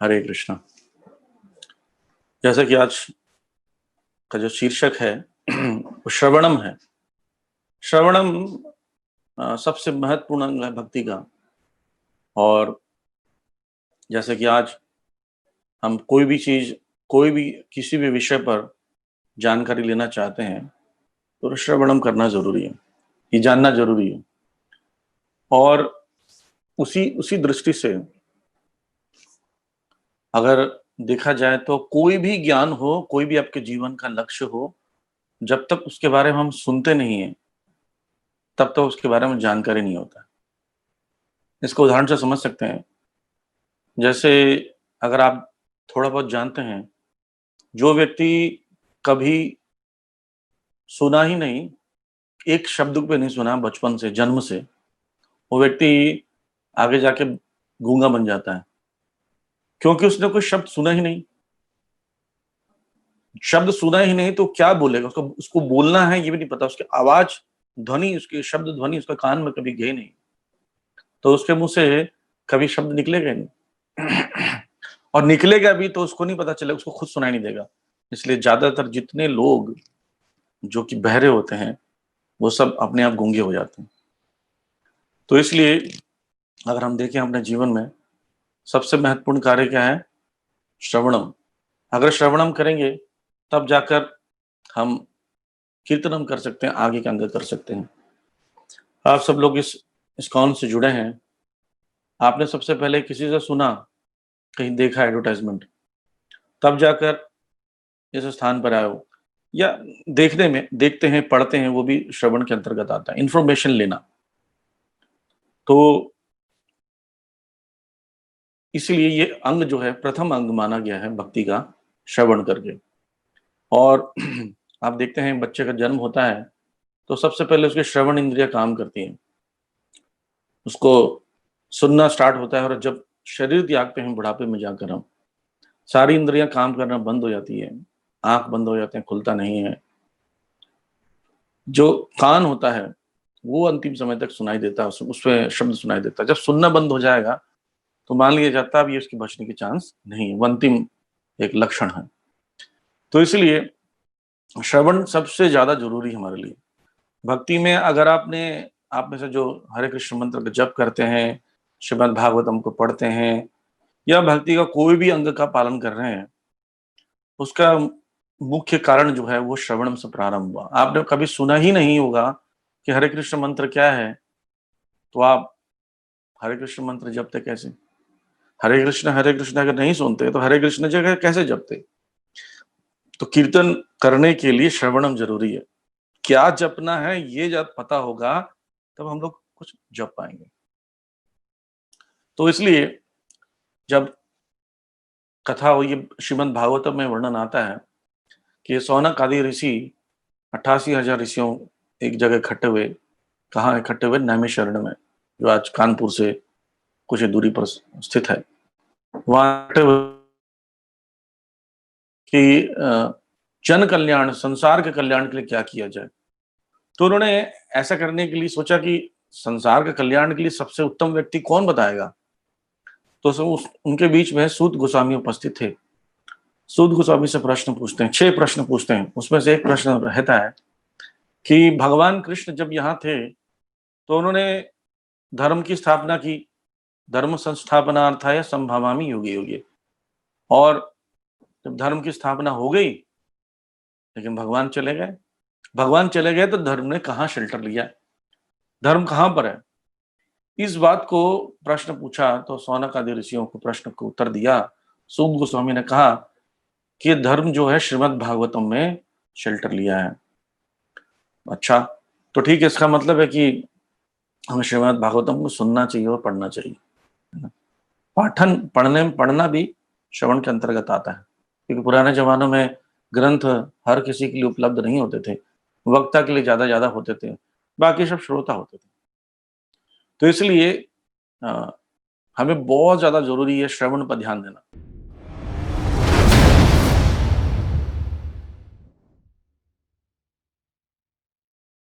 हरे कृष्णा। जैसा कि आज का जो शीर्षक है वो श्रवणम है। श्रवणम सबसे महत्वपूर्ण अंग है भक्ति का। और जैसे कि आज हम कोई भी चीज, कोई भी किसी भी विषय पर जानकारी लेना चाहते हैं तो श्रवणम करना जरूरी है, ये जानना जरूरी है। और उसी उसी दृष्टि से अगर देखा जाए तो कोई भी ज्ञान हो, कोई भी आपके जीवन का लक्ष्य हो, जब तक उसके बारे में हम सुनते नहीं है तब तक उसके बारे में जानकारी नहीं होता। इसको उदाहरण से समझ सकते हैं। जैसे अगर आप थोड़ा बहुत जानते हैं, जो व्यक्ति कभी सुना ही नहीं, एक शब्द पे नहीं सुना बचपन से, जन्म से, वो व्यक्ति आगे जाके गूंगा बन जाता है, क्योंकि उसने कोई शब्द सुना ही नहीं। शब्द सुना ही नहीं तो क्या बोलेगा, उसको उसको बोलना है ये भी नहीं पता, उसकी आवाज, ध्वनि, उसकी शब्द ध्वनि उसके कान में कभी गई नहीं, तो उसके मुंह से कभी शब्द निकलेगा ही नहीं। और निकलेगा भी तो उसको नहीं पता चलेगा, उसको खुद सुनाई नहीं देगा। इसलिए ज्यादातर जितने लोग जो कि बहरे होते हैं वो सब अपने आप गूंगे हो जाते हैं। तो इसलिए अगर हम देखें अपने जीवन में, सबसे महत्वपूर्ण कार्य क्या है? श्रवणम। अगर श्रवणम करेंगे तब जाकर हम कीर्तनम कर सकते हैं, आगे का अंग कर सकते हैं। आप सब लोग इस इस्कॉन से जुड़े हैं, आपने सबसे पहले किसी से सुना, कहीं देखा एडवर्टाइजमेंट, तब जाकर इस स्थान पर आए हो, या देखने में, देखते हैं, पढ़ते हैं, वो भी श्रवण के अंतर्गत आता है, इंफॉर्मेशन लेना। तो इसलिए ये अंग जो है, प्रथम अंग माना गया है भक्ति का, श्रवण करके। और आप देखते हैं बच्चे का जन्म होता है तो सबसे पहले उसकी श्रवण इंद्रिया काम करती है, उसको सुनना स्टार्ट होता है। और जब शरीर त्यागते हैं बुढ़ापे में जाकर, हम सारी इंद्रियां काम करना बंद हो जाती है, आंख बंद हो जाते हैं, खुलता नहीं है। जो कान होता है वो अंतिम समय तक सुनाई देता है, उसमें शब्द सुनाई देता है। जब सुनना बंद हो जाएगा तो मान लिया जाता है अब ये उसकी बचने के चांस नहीं है, वो अंतिम एक लक्षण है। तो इसलिए श्रवण सबसे ज्यादा जरूरी है हमारे लिए भक्ति में। अगर आपने, आप में से जो हरे कृष्ण मंत्र का जप करते हैं, श्रीमद् भागवतम को पढ़ते हैं, या भक्ति का कोई भी अंग का पालन कर रहे हैं, उसका मुख्य कारण जो है वो श्रवणम से प्रारंभ हुआ। आपने कभी सुना ही नहीं होगा कि हरे कृष्ण मंत्र क्या है, तो आप हरे कृष्ण मंत्र जपते कैसे? हरे कृष्ण अगर नहीं सुनते तो हरे कृष्ण जगह कैसे जपते? तो कीर्तन करने के लिए श्रवणम जरूरी है। क्या जपना है ये जब पता होगा तब हम लोग कुछ जप पाएंगे। तो इसलिए जब कथा हुई, श्रीमद् भागवतम में वर्णन आता है कि सौनक आदि ऋषि 88,000 ऋषियों एक जगह इकट्ठे हुए। कहाँ इकट्ठे हुए? नैमिषारण्य में, जो आज कानपुर से कुछ ही दूरी पर स्थित है। वहां इकट्ठे हुए कि जन कल्याण, संसार के कल्याण के लिए क्या किया जाए। तो उन्होंने ऐसा करने के लिए सोचा कि संसार के कल्याण के लिए सबसे उत्तम व्यक्ति कौन बताएगा। तो उनके बीच में सूत गोस्वामी उपस्थित थे। सूत गोस्वामी से प्रश्न पूछते हैं, 6 प्रश्न पूछते हैं। उसमें से एक प्रश्न रहता है कि भगवान कृष्ण जब यहाँ थे तो उन्होंने धर्म की स्थापना की, धर्म संस्थापनार्थाय संभवामि युगे युगे। और जब धर्म की स्थापना हो गई, लेकिन भगवान चले गए। भगवान चले गए तो धर्म ने कहाँ शेल्टर लिया? धर्म कहाँ पर है? इस बात को प्रश्न पूछा तो सौनक आदि ऋषियों को प्रश्न को उत्तर दिया। सूत गोस्वामी ने कहा कि धर्म जो है श्रीमद् भागवतम में शेल्टर लिया है। अच्छा, तो ठीक है, इसका मतलब है कि हमें श्रीमद् भागवतम को सुनना चाहिए और पढ़ना चाहिए। पाठन, पढ़ना भी श्रवण के अंतर्गत आता है, क्योंकि पुराने जमानों में ग्रंथ हर किसी के लिए उपलब्ध नहीं होते थे, वक्ता के लिए ज्यादा होते थे, बाकी सब श्रोता होते थे। तो इसलिए हमें बहुत ज्यादा जरूरी है श्रवण पर ध्यान देना।